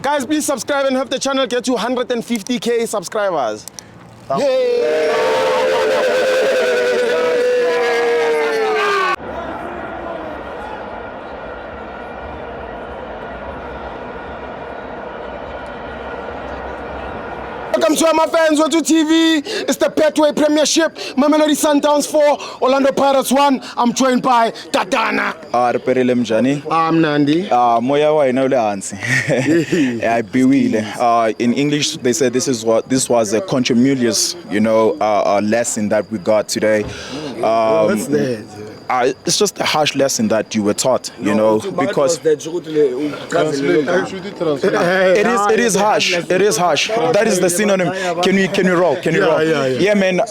Guys, please subscribe and help the channel get to 150k subscribers. Yay! Welcome to my FANS Wethu TV. It's the Betway Premiership. Mamelodi Sundowns 4, Orlando Pirates 1. I'm joined by Tatana. I'm Nandi. Moya wa ina ule hansi. In English they said this was a contumelious, lesson that we got today. What's that? It's just a harsh lesson that you were taught, because it is harsh. It is harsh. That is the synonym. Can you roll? Yeah, man.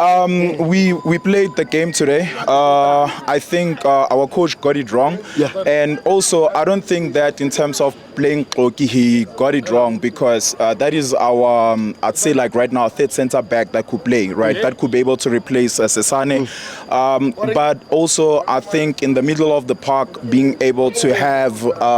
We played the game today. I think our coach got it wrong. Yeah. And also I don't think that in terms of playing Koki, he got it wrong, because that is our I'd say like right now third center back that could play, right? That could be able to replace Sesane. But also I think in the middle of the park, being able to have what's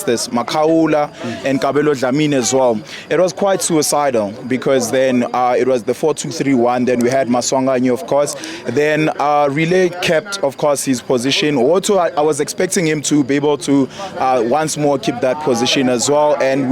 this, Makaula and Kabelo Dlamini as well, it was quite suicidal, because then it was the 4-2-3-1. Then we had Maswanganyi, of course. Then Relay kept, of course, his position. Also, I was expecting him to be able to once more keep that position as well. And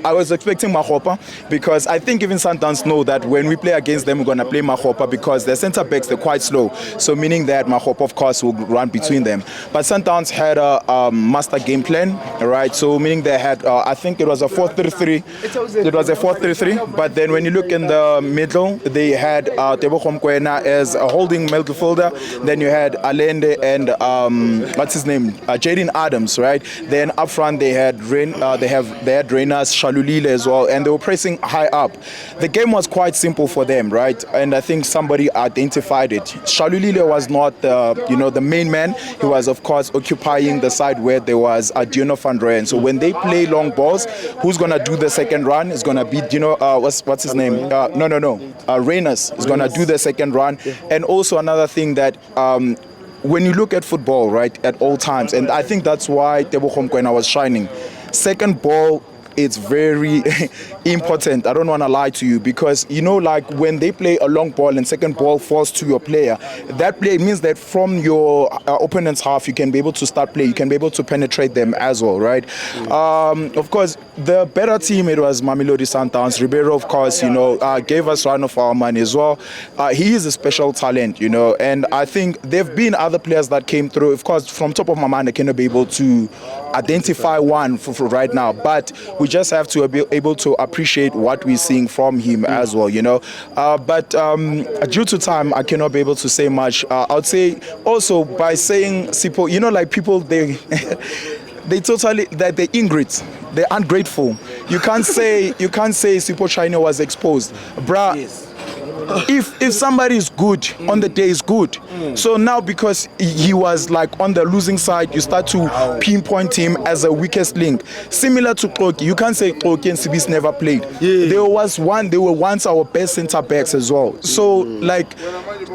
I was expecting Mahopa, because I think even Sundowns know that when we play against them, we're going to play Mahopa, because their center backs, they're quite slow. So meaning that Mahopa, of course, will run between them. But Sundowns had a master game plan, right? So meaning they had, I think it was a 4-3-3. It was a 4-3-3. But then when you look in the middle, they had Tebo Khomkwena as a holding midfielder. Then you had Alende and what's his name, Jaden Adams, right? Then up front they had Renas Shalulile as well, and they were pressing high up. The game was quite simple for them, right? And I think somebody identified it. Shalulile was not the main man. He was, of course, occupying the side where there was Diono van Rooyen. So when they play long balls, who's gonna do the second run? Is gonna be what's his name? Renas is gonna do the second run. And also another thing that when you look at football, right, at all times, and I think that's why Tebo Khomkwena was shining. Second ball, it's very important. I don't want to lie to you, because like when they play a long ball and second ball falls to your player, that play means that from your opponent's half you can be able to start play, you can be able to penetrate them as well, right? Of course, the better team, it was Mamelodi Sundowns. Ribeiro, of course, gave us run of our money as well. He is a special talent, and I think there have been other players that came through. Of course, from top of my mind, I cannot be able to identify one for right now, but we just have to be able to appreciate what we're seeing from him as well, but due to time, I cannot be able to say much. I would say also by saying Sipo, like people, they they're ingrate, they're ungrateful. You can't say Sipo China was exposed, bruh. Yes. If somebody is good on the day, is good. So now because he was like on the losing side, you start to pinpoint him as a weakest link. Similar to Koki, you can't say Koki and Sibis never played. Yeah. They were once our best center backs as well. So like,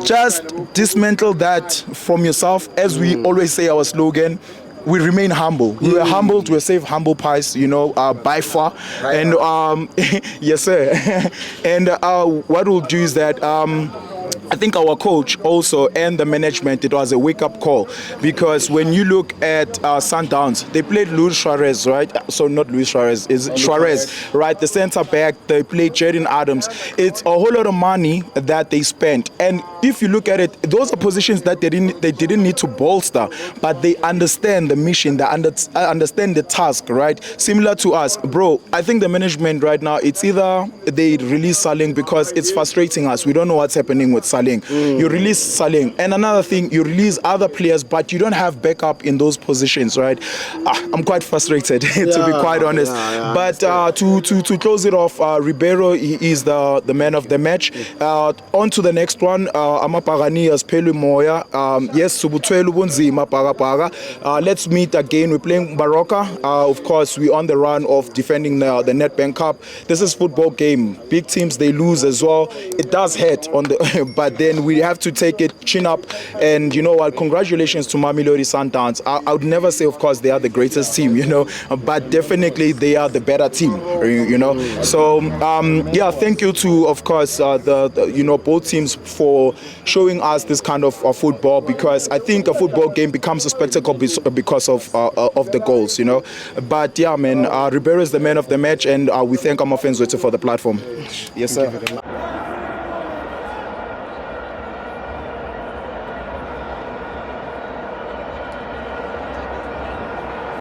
just dismantle that from yourself. As we always say, our slogan, we remain humble. We were humble to save humble pies, by far. And yes, sir. And what we'll do is that I think our coach also and the management, it was a wake-up call, because when you look at Sundowns, they played Luis Suarez, right? So not Luis Suarez, it's Suarez, right? The center back, they played Jaden Adams. It's a whole lot of money that they spent. And if you look at it, those are positions that they didn't need to bolster, but they understand the mission, they understand the task, right? Similar to us, bro. I think the management right now, it's either they release Saling, because it's frustrating us. We don't know what's happening with Saling. You release Saling, and another thing, you release other players, but you don't have backup in those positions, right? I'm quite frustrated to be quite honest. But to close it off, Ribeiro, he is the man of the match. On to the next one. Amapagani as Pelu Moya. Yes, Subutwelu Bunzima Parapaga. Let's meet again. We're playing Baroka. Of course, we're on the run of defending the Nedbank Cup. This is football game. Big teams, they lose as well. It does hurt on the but but then we have to take it chin up. And you know what? Congratulations to Mamelodi Sundowns. I would never say, of course, they are the greatest team, you know, but definitely they are the better team, you know. So yeah, thank you to, of course, the you know, both teams for showing us this kind of football, because I think a football game becomes a spectacle because of the goals, you know. But yeah, man, Ribeiro is the man of the match, and we thank FANS Wethu for the platform. Yes, sir.